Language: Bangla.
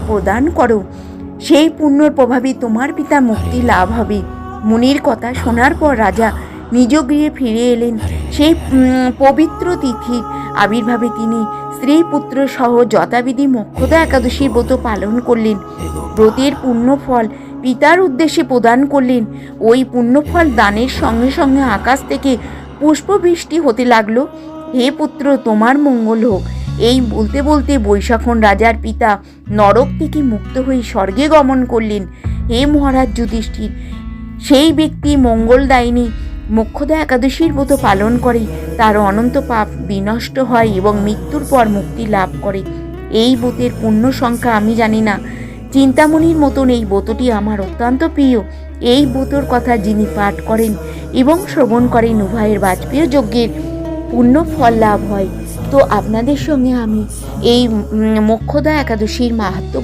প্রদান করো, সেই পুণ্যর প্রভাবে তোমার পিতা মুক্তি লাভ হবে। মুনির কথা শোনার পর রাজা নিজ গৃহে ফিরে এলেন। সেই পবিত্র তিথির আবির্ভাবে তিনি স্ত্রী পুত্র সহ যথাবিধি মোক্ষদা একাদশীর ব্রত পালন করলেন। ব্রতের পুণ্যফল পিতার উদ্দেশ্যে প্রদান করলেন। ওই পুণ্যফল দানের সঙ্গে সঙ্গে আকাশ থেকে পুষ্পবৃষ্টি হতে লাগলো। হে পুত্র, তোমার মঙ্গল হোক। এই বলতে বলতে বৈশাখন রাজার পিতা নরক থেকে মুক্ত হয়ে স্বর্গে গমন করলেন। হে মহারাজ যুধিষ্ঠির, সেই ব্যক্তি মঙ্গলদায়িনী মোক্ষদা একাদশীর ব্রত পালন করে তার অনন্ত পাপ বিনষ্ট হয় এবং মৃত্যুর পর মুক্তি লাভ করে। এই ব্রতের পুণ্য সংখ্যা আমি জানি না, চিন্তামণির মতন এই ব্রতটি আমার অত্যন্ত প্রিয়। এই ব্রতর কথা যিনি পাঠ করেন এবং শ্রবণ করেন উভয়ের বাজপেয় যজ্ঞের পুণ্য ফল লাভ হয়। তো আপনাদের সঙ্গে আমি এই মোক্ষদা একাদশীর মাহাত্ম্য